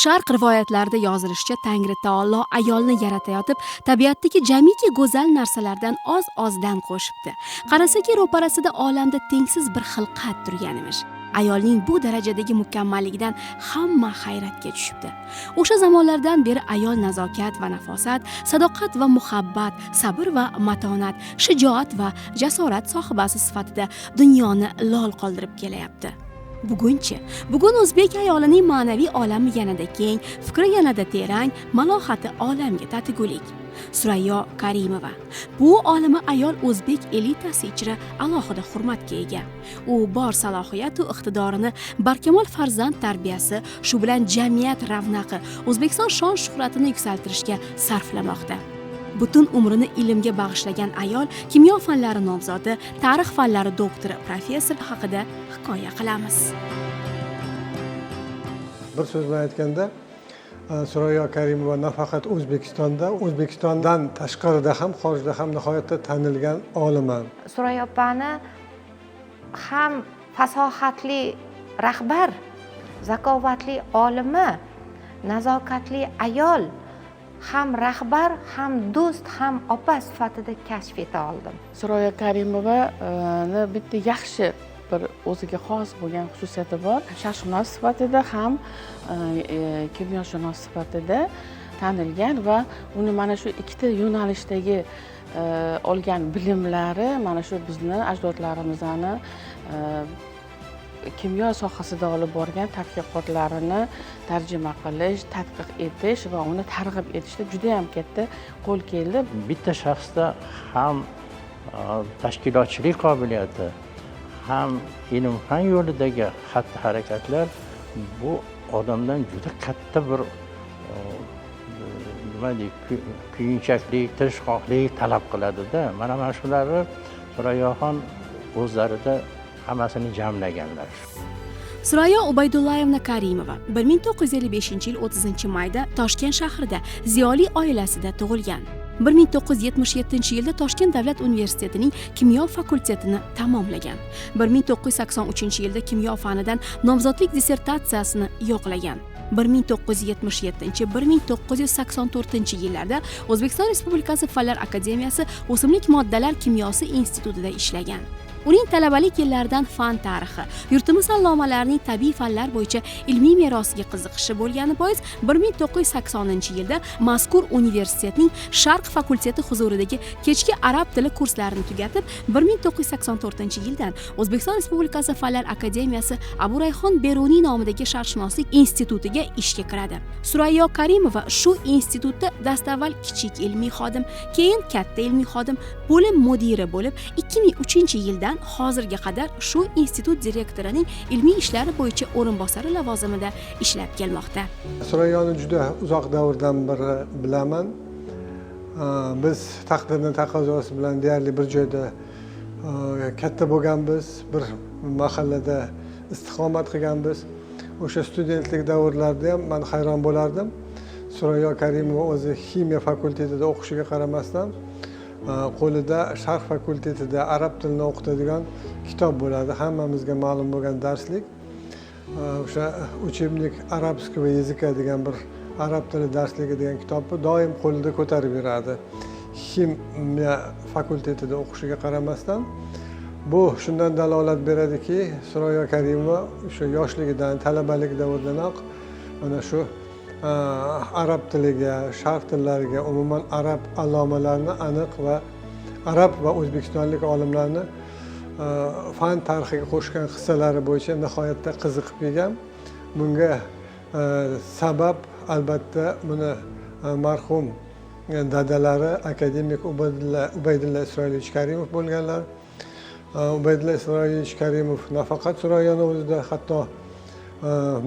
Sharq rivoyatlarida yozilishicha, Tangri taolo ayolni yaratayotib, tabiatdagi jamiki go'zal narsalardan oz-ozdan qo'shibdi. Qarasaki, ro'parasida olamda tengsiz bir xilqat turgan emish. Ayolning bu darajadagi mukammalligidan hamma hayratga tushibdi. O'sha zamonlardan beri ayol nazokat va nafosat, sadoqat va muhabbat, sabr va matonat, shijoat va jasorat sohibasi sifatida dunyoni lol qoldirib kelyapti. Bugun o'zbek ayolining ma'naviy olami yanada keng, fikri yanada terang, malohati olamga tatigulik. Surayyo Karimova. Bu olima ayol o'zbek elitasi ichra alohida hurmatga ega. U bor salohiyat va iqtidorini barkamol farzand tarbiyasi, shu bilan jamiyat ravnaqi, O'zbekiston shon-shuhratini yuksaltirishga sarflamoqda. Butun umrini ilmga bag'ishlagan ayol kimyo fanlari nomzodi, tarix fanlari doktori, professor haqida hikoya qilamiz. Bir so'z bilan aytganda, Surayyo Karimova nafaqat O'zbekistondan tashqarida ham, xorijda ham nihoyatda tanilgan olima. Surayyo opani ham fasohatli rahbar, zakovatli olima, nazokatli ayol, ham rahbar, ham do'st, ham opa sifatida kashf eta oldim. Surayyo Karimovani bitta yaxshi bir o'ziga xos bo'lgan xususiyati bor. Sharqshunos sifatida ham kimyoshunos sifatida tanilgan va uni mana shu ikkita yo'nalishdagi olgan bilimlari mana shu bizni ajdodlarimizni kimyo sohasida olib borgan tadqiqotlarini tarjima qilish, tadqiq etish va uni targ'ib etishda juda ham katta qo'l keldi. Bitta shaxsda ham tashkilotchilik qobiliyati, ham ilm-fan yo'lidagi xatti-harakatlar bu odamdan juda katta bir kuyunchaklik, tirishqoqlik talab qiladi-da. Mana shularni Surayyoxon o'zlarida hammasini jamlaganlar. Surayyo Ubaydullayevna Karimova 1955-yil 30-mayda Toshkent shahrida ziyoli oilasida tug'ilgan. 1977-yilda Toshkent davlat universitetining kimyo fakultetini tamomlagan. 1983-yilda kimyo fanidan nomzodlik dissertatsiyasini yo'qlagan. 1987-1984-yillarda O'zbekiston Respublikasi Fanlar akademiyasi O'simlik moddalar kimyosi institutida ishlagan. Uning talabalik yillaridan fan tarixi, yurtimiz allomalarining tabiiy fanlar bo'yicha ilmiy merosiga qiziqishi bo'lgani bois 1980-yilda mazkur universitetning Sharq fakulteti huzuridagi kechki arab tili kurslarini tugatib, 1984-yildan O'zbekiston Respublikasi Fanlar akademiyasi Abu Rayhon Beruniy nomidagi sharqshunoslik institutiga ishga kiradi. Surayyo Karimova shu institutda dastavval kichik ilmiy xodim, keyin katta ilmiy xodim, bo'lim mudiri bo'lib, 2003-yildan hozirga qadar shu institut direktorining ilmiy ishlari bo'yicha o'rinbosari lavozimida ishlab kelmoqda. Surayyoni juda uzoq davrdan beri bilaman. Biz taqdirning taqozosi bilan deyarli bir joyda katta bo'lganmiz, bir mahallada istiqomat qilganmiz. O'sha studentlik davrlarida ham men hayron bo'lardim. Surayyo Karimova o'zi ximiya fakultetida o'qishiga qaramasdan qo'lida Sharq fakultetida arab tilini o'qitadigan kitob bo'ladi. Hammamizga ma'lum bo'lgan darslik. O'sha Учебник арабского языка degan bir arab tili darsligi degan kitobni doim qo'lida ko'tarib yuradi. Ximiya fakultetida o'qishiga qaramasdan bu shundan dalolat beradiki, Surayyo Karimova o'sha yoshligidan, talabalik davridanoq mana shu arab tiliga, sharq tillariga, umuman arab allomalarni aniq va arab va o'zbekistonlik olimlarni fan tarixiga qo'shgan hissalari bo'yicha nihoyatda qiziqib kelgan. Bunga sabab albatta buni marhum dadalari akademik Ubaydulla Isroilovich Karimov bo'lganlar. Ubaydulla Isroilovich Karimov nafaqat Surayyoni o'zida, hatto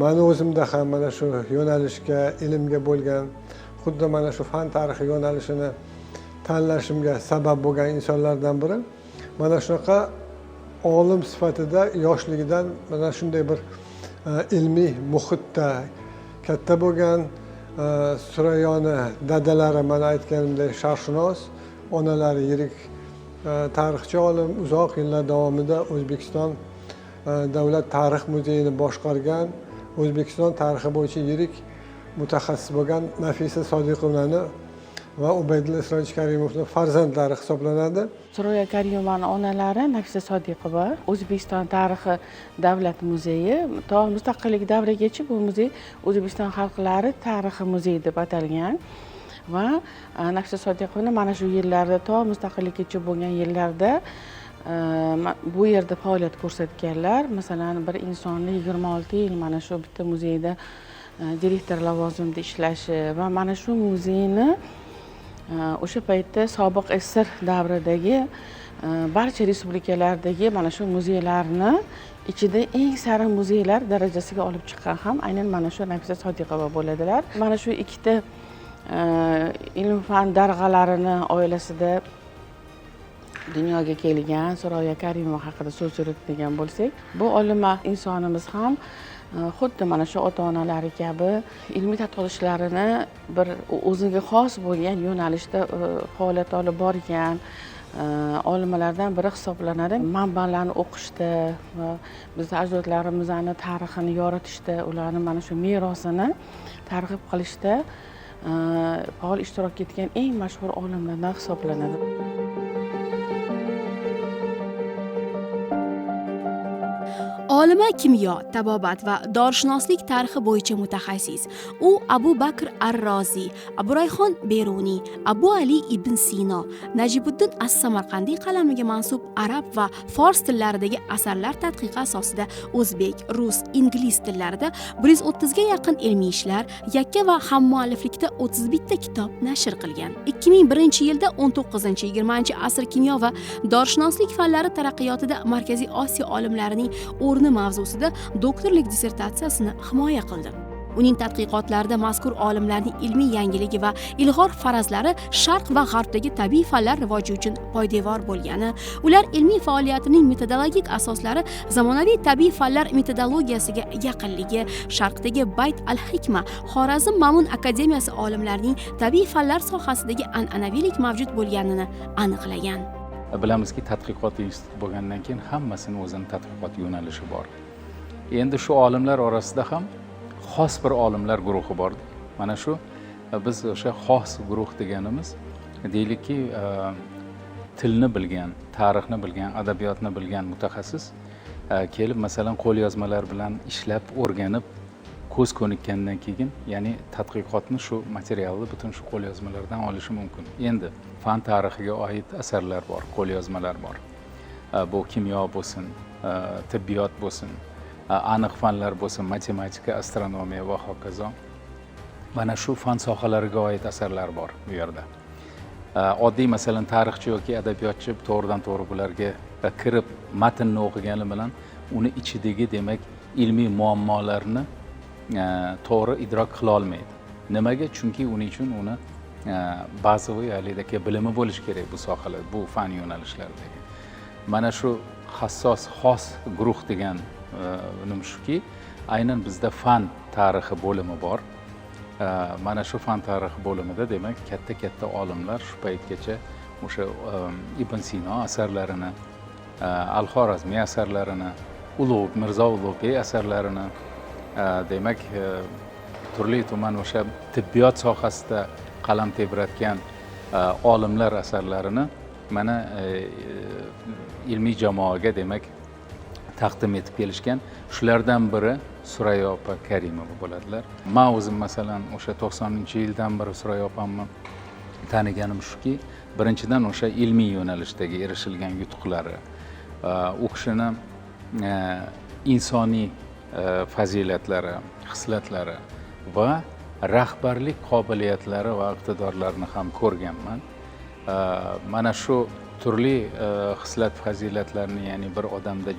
meni o'zimda ham mana shu yo'nalishga, ilmga bo'lgan, xuddi mana shu fan tarixi yo'nalishini tanlashimga sabab bo'lgan insonlardan biri. Mana shunaqa olim sifatida yoshligidan mana shunday bir ilmiy muhitda katta bo'lgan. Surayyoni dadalari mana aytganimdek sharqshunos, onalari yirik tarixchi olim uzoq yillar davomida O'zbekiston Davlat tarix muzeyini boshqargan, O'zbekiston tarixi bo'yicha yirik mutaxassis bo'lgan Nafisa Sodiqovani va Ubaydulla Isroilovich Karimovni farzandlari hisoblanadi. Surayyo Karimovani onalari Nafisa Sodiqova O'zbekiston tarixi davlat muzeyi to mustaqillik davrigacha bu muzey O'zbekiston xalqlari tarixi muzeyi deb atalgan va Nafisa Sodiqovani mana shu yillarda to mustaqillikgacha bo'lgan yillarda bu yerda faoliyat ko'rsatganlar. Masalan, bir insonni 26 yil mana shu bitta muzeyda direktor lavozimida ishlashi va mana shu muzeyni o'sha paytda sobiq SSR davridagi barcha respublikalardagi mana shu muzeylarni ichida eng sara muzeylar darajasiga olib chiqqan ham aynan mana shu Nafisa Sodiqova bo'ladilar. Mana shu ikkita ilm fan darg'alarini oilasida dunyoga kelgan Surayyo Karimova haqida so'z yuritadigan bo'lsak, bu olima insonimiz ham xuddi mana shu ota-onalari kabi ilmiy tadqiqot ishlarini bir o'ziga xos bo'lgan yo'nalishda faoliyat olib borgan olimlardan biri hisoblanadi. Manbalarni o'qishda va bizning ajdodlarimizni tarixini yoritishda, ularni mana shu merosini targ'ib qilishda faol ishtirok etgan eng mashhur olimlardan hisoblanadi. Olima kimyo, tabobat va dorishunoslik tarixi bo'yicha mutaxassis. U Abu Bakr Ar-Rozi, Abu Rayhon Beruniy, Abu Ali ibn Sino, Najibuddin As-Samarqandiy qalamiga mansub arab va fors tillaridagi asarlar tadqiqi asosida o'zbek, rus, ingliz tillarida 130 ga yaqin ilmiy ishlar, yakka va hammualliflikda 31 ta kitob nashr qilgan. 2001-yilda 19-20 asr kimyo va dorishunoslik fanlari taraqqiyotida Markaziy Osiyo olimlarining o'rni mavzusida doktorlik dissertatsiyasini himoya qildi. Uning tadqiqotlarida mazkur olimlarning ilmiy yangiligi va ilg'or farazlari Sharq va G'arbdagi tabiiy fanlar rivoji uchun poydevor bo'lgani, ular ilmiy faoliyatining metodologik asoslari zamonaviy tabiiy fanlar metodologiyasiga yaqinligi, Sharqdagi Bayt al-Hikma, Xorazm Ma'mun akademiyasi olimlarining tabiiy fanlar sohasidagi an'anaviylik mavjud bo'lganini aniqlagan. Bilamizki, tadqiqot instituti bo'lgandan keyin hammasini o'zining tadqiqot yo'nalishi bor. Endi shu olimlar orasida ham xos bir olimlar guruhi bor. Mana shu biz o'sha xos guruh deganimiz, deylikki, tilni bilgan, tarixni bilgan, adabiyotni bilgan mutaxassis kelib, masalan, qo'lyozmalar bilan ishlab, o'rganib, ko'z ko'nikkandan keyin, ya'ni tadqiqotni shu materialni butun shu qo'lyozmalardan olishi mumkin. Endi fan tarixiga oid asarlar bor, qo'lyozmalar bor. Bu kimyo bo'lsin, tibbiyot bo'lsin, aniq fanlar bo'lsin, matematika, astronomiya va hokazo. Mana shu fan sohalariga oid asarlar bor bu yerda. Oddiy masalan tarixchi yoki adabiyotchi to'g'ridan to'g'ri bularga kirib matnni o'qigani bilan uni ichidagi, demak, ilmiy muammolarni to'g'ri idrok qila olmaydi. Nimaga? Chunki uning uchun uni bazaviy halidagi bilimi bo'lishi kerak bu sohalar, bu fan yo'nalishlaridagi. Mana shu hassos xos guruh degan nima shuki, aynan bizda fan tarixi bo'limi bor. Mana shu fan tarixi bo'limida demak katta olimlar shu paytgacha o'sha Ibn Sino asarlarini, Al-Xorazmiy asarlarini, Mirzo Ulug'bek asarlarini, demak turli tuman o'sha tibbiyot sohasida qalam tebratgan olimlar asarlarini mana ilmiy jamoaga demak taqdim etib kelishgan. Shulardan biri Surayyo opa Karimova bo'ladilar. Men o'zim masalan o'sha 90-yildan beri Surayyo opamni taniganim shuki, birinchidan o'sha ilmiy yo'nalishdagi erishilgan yutuqlari, u kishini insoniy fazilatlari, xislatlari va rahbarlik qobiliyatlari va iqtidorlarini ham ko'rganman. Mana shu turli xislat fazilatlarni, ya'ni bir odamda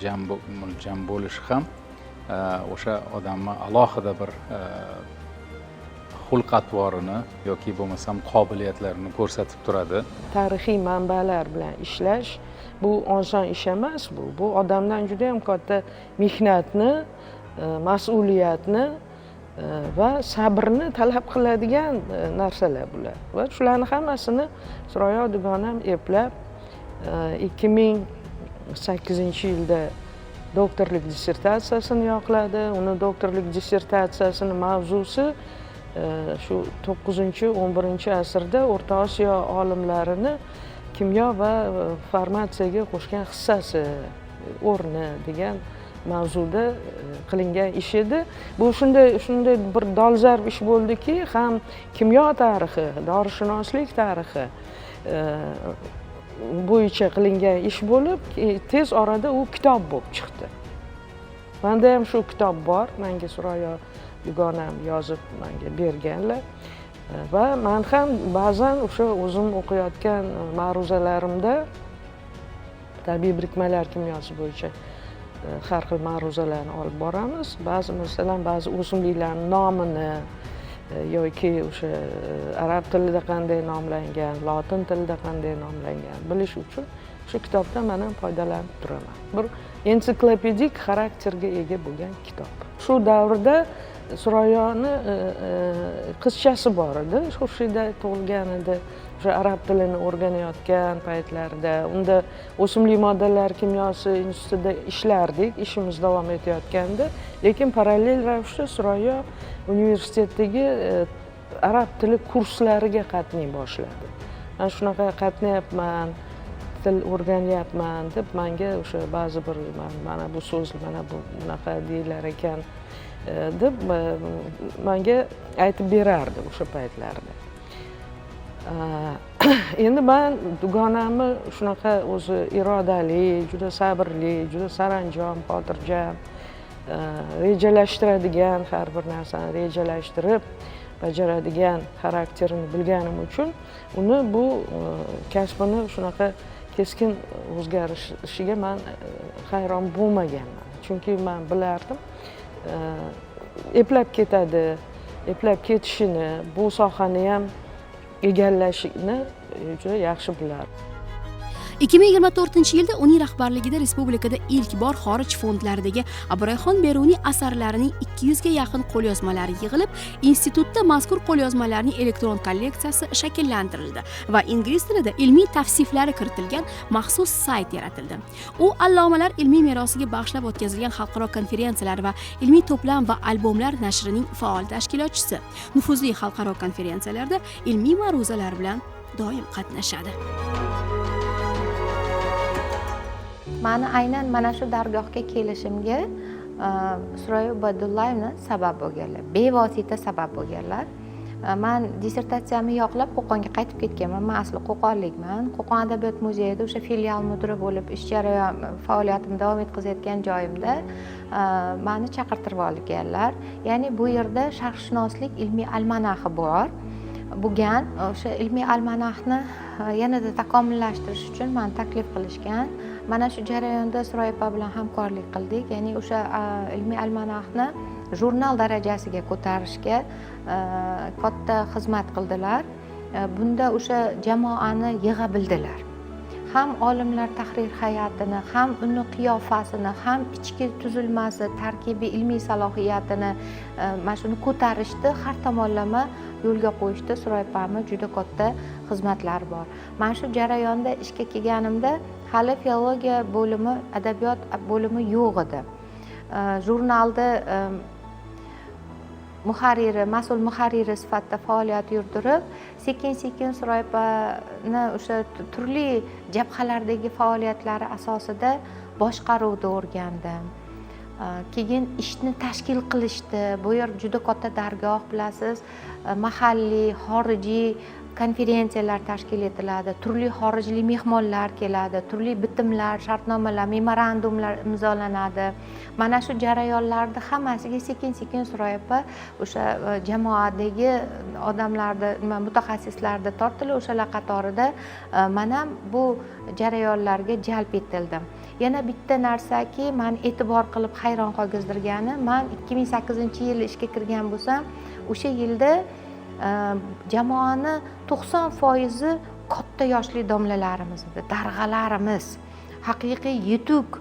jam bo'lishi ham o'sha odamni alohida bir xulq atvorini yoki bo'lmasam qobiliyatlarini ko'rsatib turadi. Tarixiy manbalar bilan ishlash bu oson ish emas. Bu odamdan juda ham katta mehnatni, mas'uliyatni va sabrni talab qiladigan narsalar bular. Va shularni hammasini Surayyo dugonam eplab 2008 yilda doktorlik dissertatsiyasini yoqladi. Uni doktorlik dissertatsiyasini mavzusi shu 9-11 asrda O'rta Osiyo olimlarini kimyo va farmatsiyaga qo'shgan hissasi, o'rni degan mavzuda qilingan ish edi. Bu shunday bir dolzarb ish bo'ldiki, ham kimyo tarixi, dorishunoslik tarixi bo'yicha qilingan ish bo'lib, tez orada u kitob bo'lib chiqdi. Menda ham shu kitob bor, menga Surayyo dugonam yozib menga berganlar. Va men ham ba'zan o'sha o'zim o'qiyotgan ma'ruzalarimda tabiiy birikmalar kimyosi bo'yicha har xil ma'ruzalarni olib boramiz. Masalan, ba'zi o'simliklarning nomini yoki o'sha arab tilida qanday nomlangan, lotin tilida qanday nomlangan bilish uchun shu kitobdan men ham foydalanib turaman. Bir ensiklopedik xarakterga ega bo'lgan kitob. Shu davrda Surayyoning qizchasi bor edi, Xurshida tug'ilgan edi. O'sha arab tilini o'rganayotgan paytlarida unda o'simlik moddalari kimyosi institutida ishlardik, ishimiz davom etayotganda, lekin parallel ravishda Surayyo universitetdagi arab tili kurslariga qatnay boshladi. Men shunaqa qatnayapman, til o'rganyapman deb menga o'sha ba'zi bir mana bu so'z, mana bu bunaqa deylar ekan deb menga aytib berardi o'sha paytlarda. Endi men dugonamni shunaqa o'zi irodali, juda sabrli, juda saranjom, xotirjam, rejalashtiradigan, har bir narsani rejalashtirib bajaradigan xarakterini bilganim uchun uni bu kasbini shunaqa keskin o'zgarishiga men hayron bo'lmaganman. Chunki men bilardim, eplab ketadi, eplab ketishini, bu sohani ham egallashini juda yaxshi bilardi. 2024-yilda uning rahbarligida respublikada ilk bor xorij fondlaridagi Abroyxon Beruniy asarlarining 200 ga yaqin qo'lyozmalari yig'ilib, institutda mazkur qo'lyozmalarning elektron kolleksiyasi shakllantirildi va ingliz tilida ilmiy tavsiflari kiritilgan maxsus sayt yaratildi. U allomalar ilmiy merosiga bag'ishlab o'tkazilgan xalqaro konferensiyalar va ilmiy to'plam va albomlar nashrining faol tashkilotchisi. Nufuzli xalqaro konferensiyalarda ilmiy ma'ruzalar bilan doim qatnashadi. Mani aynan mana shu dargohga kelishimga Surayyo Ubaydullayevni sabab bo'lganlar, bevosita sabab bo'lganlar. Men dissertatsiyamni yoqlab Qo'qonga qaytib ketganman. Men asli qo'qonlikman. Qo'qon adabiyot muzeyida o'sha filial mudiri bo'lib ish jarayon faoliyatimni davom etkazayotgan joyimda meni chaqirtirib olganlar. Ya'ni bu yerda sharqshunoslik ilmiy almanaxi bor. Bo'lgan o'sha ilmiy almanaxni yanada takomillashtirish uchun meni taklif qilishgan. Mana shu jarayonda Surayyo opa bilan hamkorlik qildik. Ya'ni o'sha ilmiy almanaxni jurnal darajasiga ko'tarishga katta xizmat qildilar. Bunda o'sha jamoani yig'a bildilar. Ham olimlar tahrir hay'atini, ham uni qiyofasini, ham ichki tuzilmasi, tarkibiy ilmiy salohiyatini mana shuni ko'tarishdi, har tomonlama yo'lga qo'yishda Surayyo opamni juda katta xizmatlari bor. Mana shu jarayonda ishga kelganimda hali filologiya bo'limi, adabiyot bo'limi yo'q edi. Jurnalda muharriri, mas'ul muharriri sifatida faoliyat yuritib, sekin-sekin Surayyo opani o'sha turli jabhalardagi faoliyatlari asosida boshqaruvni o'rgandim. Keyin ishni tashkil qilishdi. Bu yer juda katta dargoh, bilasiz, mahalliy, xorijiy konferensiyalar tashkil etiladi, turli xorijlik mehmonlar keladi, turli bitimlar, shartnomalar, memorandumlar imzolanadi. Mana shu jarayonlarda hammasiga sekin-sekin Surayyo opa o'sha jamoadagi odamlarni, mutaxassislarni tortilib, o'shalar qatorida men ham bu jarayonlarga jalb etildim. Yana bitta narsaki, men e'tibor qilib hayron qoldirgani, men 2008-yil ishga kirgan bo'lsam, o'sha yilda jamoani 90% katta yoshli domlalarimiz edi, darg'alarimiz, haqiqiy yetuk,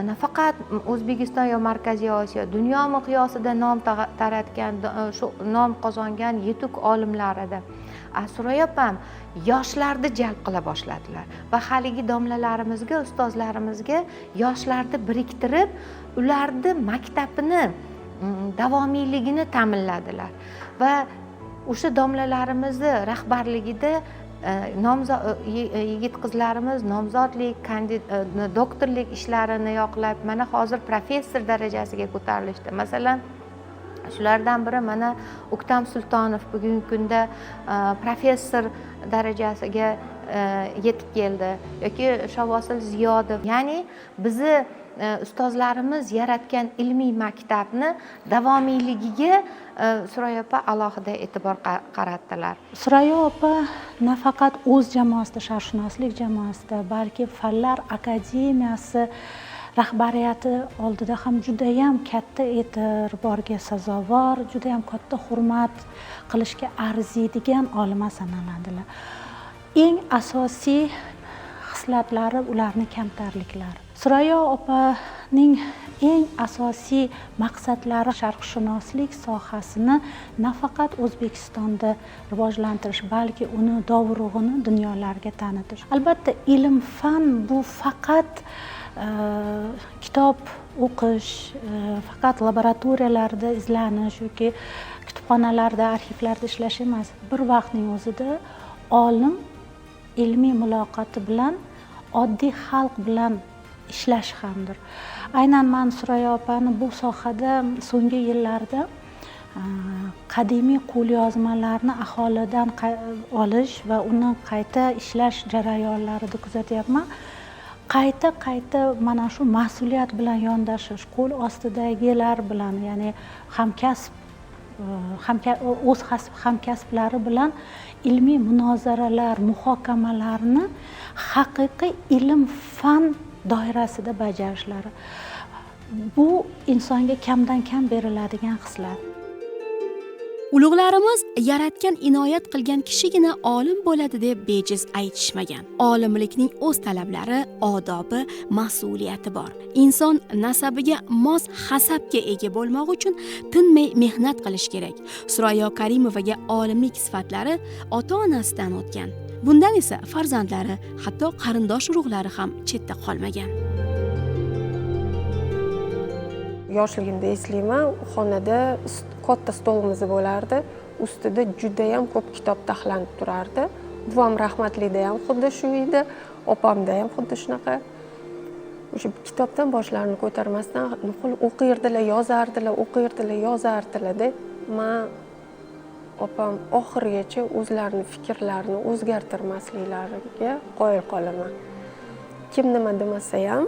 nafaqat O'zbekiston yo Markaziy Osiyo, dunyo miqyosida nom taratgan, shu nom qozongan yetuk olimlar edi. Surayya opam yoshlarni jalb qila boshladilar va haligi domlalarimizga, ustozlarimizga yoshlarni biriktirib, ularni maktabini davomiyligini ta'minladilar va o'sha domlalarimizni rahbarligida yigit qizlarimiz nomzodlik, doktorlik ishlarini yoqlab, mana hozir professor darajasiga ko'tarilishdi. Masalan, shulardan biri mana O'ktam Sultonov bugungi kunda professor darajasiga yetib keldi yoki Shavosil Ziyodov. Ya'ni bizni ustozlarimiz yaratgan ilmiy maktabni davomiyligiga Surayyo opa alohida e'tibor qaratdilar. Surayyo opa nafaqat o'z jamoasida, sharqshunoslik jamoasida, balki Fanlar akademiyasi rahbariyati oldida ham judayam katta e'tiborga sazovor, judayam katta hurmat qilishga arziydigan olima sanaladilar. Eng asosiy xislatlari ularning kamtarliklari. Surayyo opaning eng asosiy maqsadlari sharqshunoslik sohasini nafaqat O'zbekistonda rivojlantirish, balki uni dovrug'ini dunyolarga tanitish. Albatta, ilm fan bu faqat kitob o'qish, faqat laboratoriyalarda izlanish yoki kutubxonalarda, arxivlarda ishlash emas. Bir vaqtning o'zida olim ilmiy muloqoti bilan oddiy xalq bilan ishlash hamdir. Aynan men Surayyo opani bu sohada so'nggi yillarda qadimiy qo'lyozmalarni aholidan olish va uni qayta ishlash jarayonlarida kuzatyapman. Qayta mana shu mas'uliyat bilan yondashish, qo'l ostidagilar bilan, ya'ni o'z hamkasblari bilan ilmiy munozaralar, muhokamalarni haqiqiy ilm fan doirasida bajarishlari. Bu insonga kamdan kam beriladigan xislat. Ulug'larimiz yaratgan inoyat qilgan kishigina olim bo'ladi deb bejiz aytishmagan. Olimlikning o'z talablari, odobi, mas'uliyati bor. Inson nasabiga mos hasabga ega bo'lmoq uchun tinmay mehnat qilish kerak. Surayyo Karimovaga olimlik sifatlari ota-onasidan o'tgan. Bundan esa farzandlari, hatto qarindosh urug'lari ham chetda qolmagan. Yoshligimda eslayman, xonada katta stolimiz bo'lardi. Ustida juda ham ko'p kitob taxlanib turardi. Buvam rahmatlida ham xuddi shu edi, opamda ham xuddi shunaqa. O'sha kitobdan boshlarini ko'tarmasdan nuqul o'qirdilar, yozardilar deb men opam oxirigacha o'zlarining fikrlarini o'zgartirmasliklariga qoyil qolaman. Kim nima demasa ham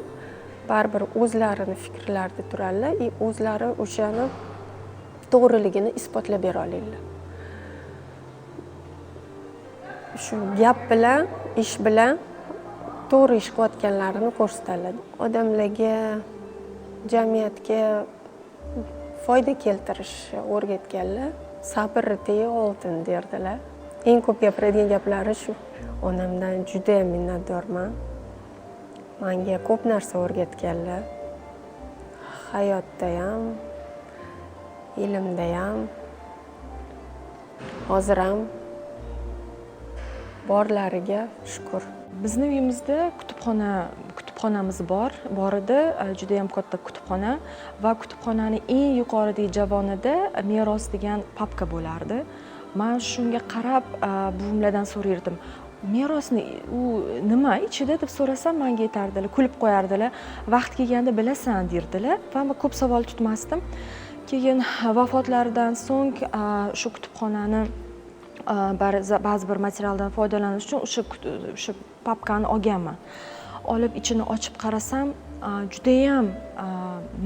baribir o'zlarini fikrlarida turadilar va o'zlari o'shani to'g'riligini isbotlab bera oladilar. Shu gap bilan, ish bilan to'g'ri ish qilayotganlarini ko'rsatadilar. Odamlarga, jamiyatga foyda keltirishni o'rgatganlar. Sabr deya oltin derdilar. Eng ko'p gapiradigan gaplari shu. Onamdan juda ham minnatdorman. Menga ko'p narsa o'rgatganlar. Hayotda ham, ilmda ham, hozir ham borlariga shukr. Bizning uyimizda kutubxonamiz bor edi, juda ham katta kutubxona va kutubxonaning eng yuqoridagi javonida meros degan papka bo'lardi. Men shunga qarab buvimlardan so'rardim. Merosni u nima ichida deb so'rasam, menga aytardilar, kulib qo'yardilar. Vaqt kelganda bilasan derdilar va men ko'p savol tutmasdim. Keyin vafotlaridan so'ng shu kutubxonani ba'zi bir materialdan foydalanish uchun o'sha papkani olganman. Olib ichini ochib qarasam, juda ham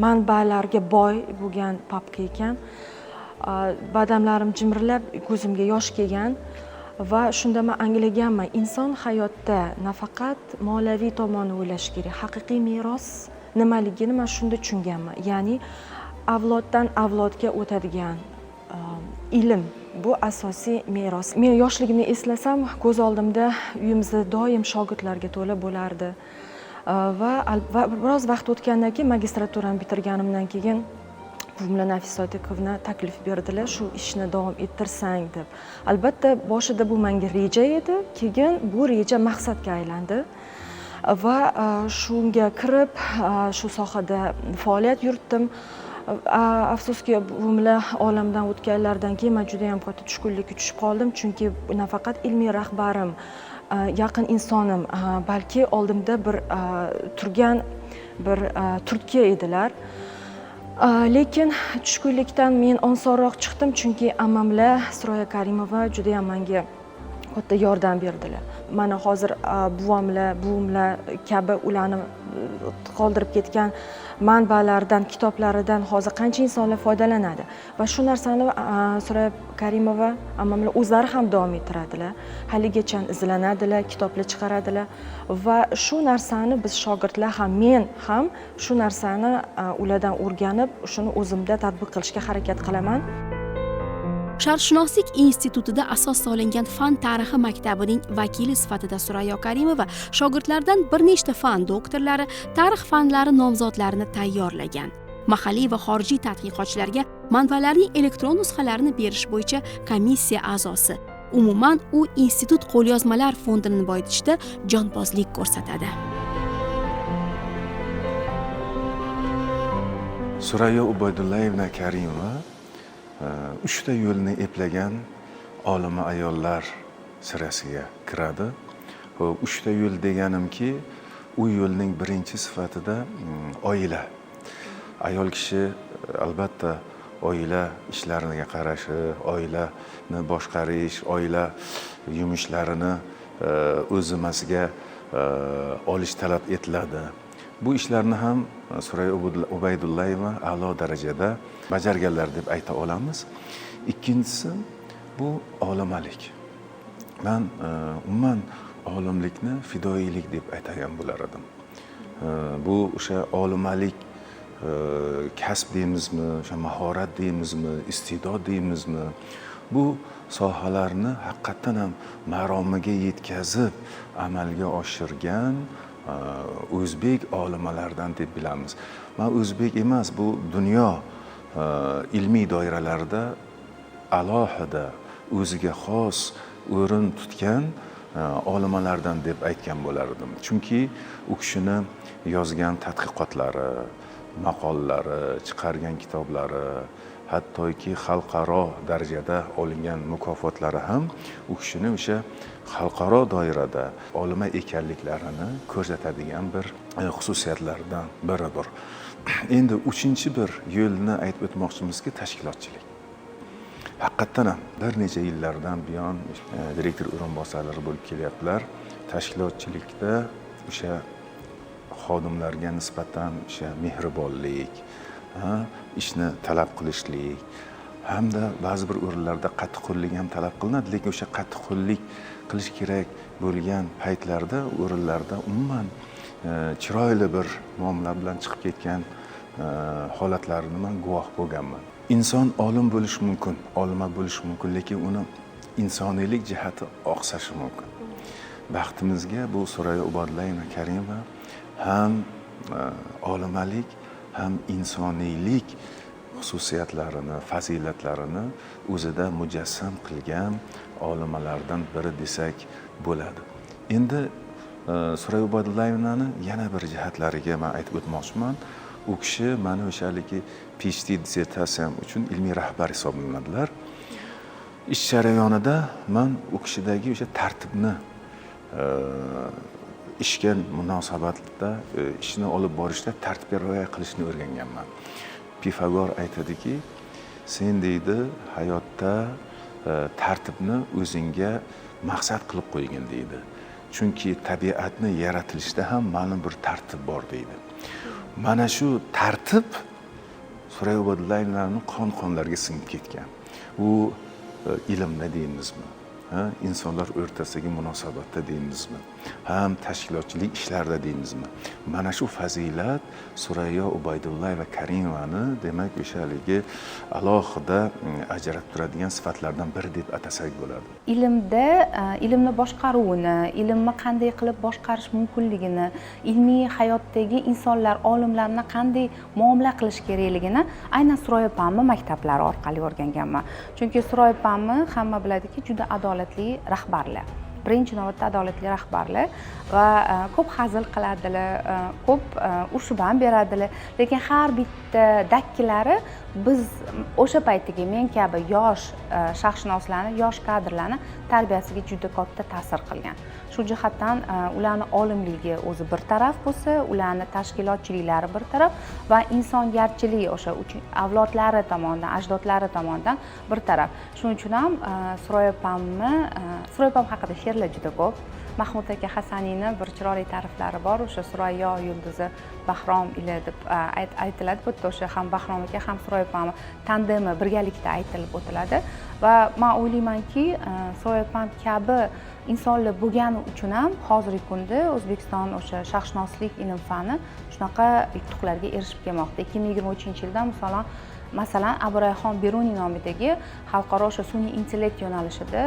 manbalarga boy bo'lgan papka ekan. Badamlarim jimirlab, ko'zimga yosh kelgan va shunda men anglaganman, inson hayotda nafaqat moliyaviy tomonni o'ylash kerak, haqiqiy meros nimaligini men shunda tushunganman. Ya'ni avloddan avlodga o'tadigan ilm bu asosiy meros. Men yoshligimni eslasam, ko'z oldimda uyimizda doim shogirdlarga to'la bo'lardi. Va biroz vaqt o'tgandan keyin magistraturani bitirganimdan keyin buvimlar Nafisa Otakovna taklif berdilar shu ishni davom ettirsang deb. Albatta boshida bu menga reja edi, keyin bu reja maqsadga aylandi va shunga kirib shu sohada faoliyat yuritdim. Afsuski buvimlar olamdan o'tganlaridan keyin men juda ham katta tushkunlikka tushib qoldim, chunki nafaqat ilmiy rahbarim, yaqin insonim, balki oldimda bir turgan bir turtki edilar. Lekin tushkunlikdan men osonroq chiqdim, chunki ammamlar Suroya Karimova juda ham menga katta yordam berdilar. Mana hozir buvimlar kabi ularni qoldirib ketgan manbalardan, kitoblaridan hozir qancha insonlar foydalanadi va shu narsani Suroya Karimova ammamlar o'zlari ham davom ettiradilar. Haligacha izlanadilar, kitoblar chiqaradilar va shu narsani biz shogirdlar ham, men ham shu narsani ulardan o'rganib, shuni o'zimda tatbiq qilishga harakat qilaman. Sharqshunoslik institutida asos solingan fan tarixi maktabining vakili sifatida Suroya Karimova shogirdlardan bir nechta fan doktorlari, tarix fanlari nomzodlarini tayyorlagan. Mahalliy va xorijiy tadqiqotchilarga manbalarning elektron nusxalarini berish bo'yicha komissiya a'zosi. Umuman u institut qo'lyozmalar fondini boyitishda jonbozlik ko'rsatadi. Surayyo Ubaydullayevna Karimova uchta yo'lni eplagan olima ayollar sirasiga kiradi. Uchta yo'l deganimki, u yo'lning birinchi sifatida oila. Ayol kishi albatta oila ishlariga qarashi, oilani boshqarish, oila yumushlarini o'z zimmasiga olish talab etiladi. Bu ishlarni ham Surayyo Ubaydullayeva a'lo darajada bajarganlar deb ayta olamiz. Ikkinchisi bu olimalik. Men umuman olimlikni fidoyilik deb aytagan bo'lar edim. Bu o'sha olimalik kasb deymizmi, o'sha mahorat deymizmi, iste'dod deymizmi, bu sohalarni haqiqatan ham maromiga yetkazib amalga oshirgan o'zbek olimalaridan deb bilamiz. Men o'zbek emas, bu dunyo ilmiy doiralarida alohida o'ziga xos o'rin tutgan olimalardan deb aytgan bo'lardim. Chunki u kishini yozgan tadqiqotlari, maqolalari, chiqargan kitoblari, hattoki xalqaro darajada olingan mukofotlari ham u kishini o'sha xalqaro doirada olima ekanliklarini ko'rsatadigan bir xususiyatlardan biridir. Endi uchinchi bir yo'lni aytib o'tmoqchimizki, tashkilotchilik. Haqiqatan ham bir necha yillardan buyon direktor o'rinbosarlari bo'lib kelyaptilar. Tashkilotchilikda o'sha xodimlarga nisbatan o'sha mehribonlik, ishni talab qilishlik hamda ba'zi bir o'rinlarda qattiqqo'llik ham talab qilinadi, lekin o'sha qattiqqo'llik qilish kerak bo'lgan paytlarda o'rinlarda umuman chiroyli bir muomala bilan chiqib ketgan holatlarini men guvoh bo'lganman. Inson olim bo'lishi mumkin, olima bo'lishi mumkin, lekin uni insoniylik jihati oqsashi mumkin. Baxtimizga bu Surayyo Ubaydullayevna Karimova ham olimalik, ham insoniylik xususiyatlarini, fazilatlarini o'zida mujassam qilgan olimalardan biri desak bo'ladi. Endi Surayyo Ubaydullayevnani yana bir jihatlariga men aytib o'tmoqchiman. U kishi mana o'shaligi PhD dissertatsiyam uchun ilmiy rahbar hisoblanadilar. Ish jarayonida men u kishidagi o'sha tartibni ishga munosabatda ishni olib borishda tartibga rioya qilishni o'rganganman. Pifagor aytadiki, sen deydi hayotda tartibni o'zingga maqsad qilib qo'ygin deydi. Chunki tabiatni yaratilishda ham ma'lum bir tartib bor deydi. Mana shu tartib Surayyo Ubaydullayevnaning qon-qonlariga singib ketgan. U ilmni deymizmi, insonlar o'rtasidagi munosabatda deymizmi, ham tashkilotchilik ishlarida deymizmi, mana shu fazilat Surayyo Ubaydullayeva Karimovani demak o'sha haligi alohida ajratib turadigan sifatlardan biri deb atasak bo'ladi. Ilmda ilmni boshqaruvini, ilmni qanday qilib boshqarish mumkinligini, ilmiy hayotdagi insonlar, olimlarni qanday muomala qilish kerakligini aynan Surayyo Pammi maktablari orqali o'rganganman. Chunki Surayyo Pammi hamma biladiki, juda adolatli rahbarlar. Birinchi navbatda adolatli rahbarlar va ko'p hazil qiladilar, ko'p urishib ham beradilar, lekin har bitta dakkilari biz o'sha paytdagi men kabi yosh sharqshunoslarni, yosh kadrlarni tarbiyasiga juda katta ta'sir qilgan. Shu jihatdan ularni olimligi o'zi bir taraf bo'lsa, ularni tashkilotchiliklari bir taraf va insongarchilik o'sha avlodlari tomonidan, ajdodlari tomonidan bir taraf. Shuning uchun ham Surayyo Pam haqida she'rlar juda ko'p. Mahmud aka Hasaniyni bir chiroyli ta'riflari bor. O'sha Surayyo yulduzi Bahrom ila deb aytiladi. Bu o'sha ham Bahrom aka ham Surayyo Pam tandemi birgalikda aytilib o'tiladi va men o'ylaymanki, Surayyo Pam kabi insonlar bo'lgani uchun ham hozirgi kunda O'zbekiston o'sha sharqshunoslik ilm fani shunaqa yutuqlarga erishib kelmoqda. 2023-yilda masalan Abrayxon Beruniy nomidagi xalqaro o'sha sun'iy intellekt yo'nalishida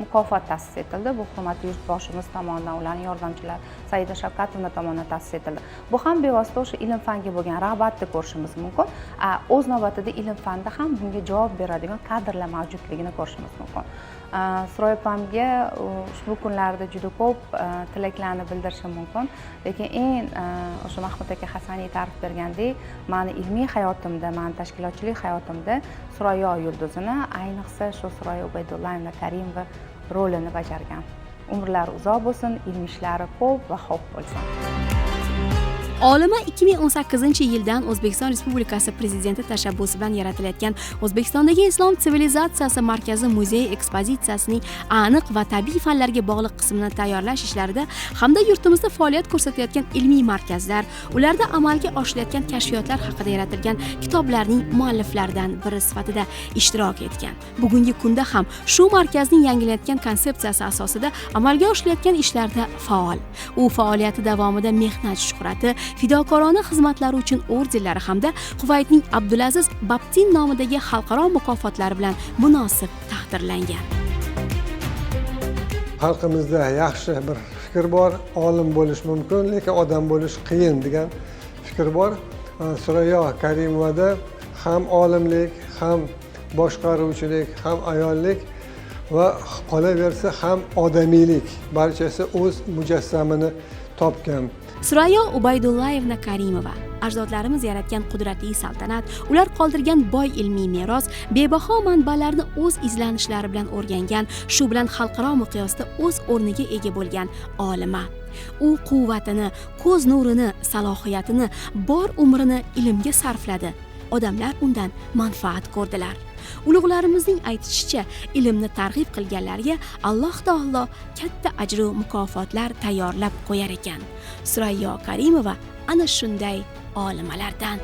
mukofot ta'sis etildi. Bu hurmatli yurtboshimiz tomonidan, ularning yordamchilari Saida Shavkatovna tomonidan ta'sis etildi. Bu ham bevosita o'sha ilm fanga bo'lgan rag'batni ko'rishimiz mumkin. O'z navbatida ilm fanda ham bunga javob beradigan kadrlar mavjudligini ko'rishimiz mumkin. Surayyo Pamga ushbu kunlarda juda ko'p tilaklarni bildirishim mumkin, lekin eng o'sha Mahmud aka Hasaniy ta'rif bergandek, meni ilmiy hayotimda, meni tashkilotchilik hayotimda Surayyo yulduzini, ayniqsa shu Surayyo Ubaydullayeva Karimova rolini bajargan. Umrlari uzoq bo'lsin, ilmiy ishlari ko'p va xo'p bo'lsin. Olima 2018-yildan O'zbekiston Respublikasi Prezidenti tashabbusi bilan yaratilayotgan O'zbekistondagi Islom sivilizatsiyasi markazi muzey ekspozitsiyasining aniq va tabiiy fanlarga bog'liq qismini tayyorlash ishlarida hamda yurtimizda faoliyat ko'rsatayotgan ilmiy markazlar, ularda amalga oshirilayotgan kashfiyotlar haqida yaratilgan kitoblarning mualliflaridan biri sifatida ishtirok etgan. Bugungi kunda ham shu markazning yangilanayotgan konsepsiyasi asosida amalga oshirilayotgan ishlarda faol. U faoliyati davomida mehnat shuhrati, fidokorona xizmatlari uchun ordenlari hamda Quvaytning Abdulaziz Babtin nomidagi xalqaro mukofotlari bilan munosib taqdirlangan. Xalqimizda yaxshi bir fikr bor, olim bo'lish mumkin, lekin odam bo'lish qiyin degan fikr bor. Surayyo Karimovada ham olimlik, ham boshqaruvchilik, ham ayollik va qolaversa ham odamiylik barchasi o'z mujassamini topgan. Surayyo Ubaydullayeva Karimova ajdodlarimiz yaratgan qudratli saltanat, ular qoldirgan boy ilmiy meros, bebaho manbalarni o'z izlanishlari bilan o'rgangan, shu bilan xalqaro miqyosda o'z o'rniga ega bo'lgan olima. U quvvatini, ko'z nurini, salohiyatini, bor umrini ilmga sarfladi. Odamlar undan manfaat ko'rdilar. Ulug'larimizning aytishicha, ilmni targ'ib qilganlarga Alloh taolo katta ajr va mukofotlar tayyorlab qo'yar ekan. Surayyo Karimova ana shunday olimalardan.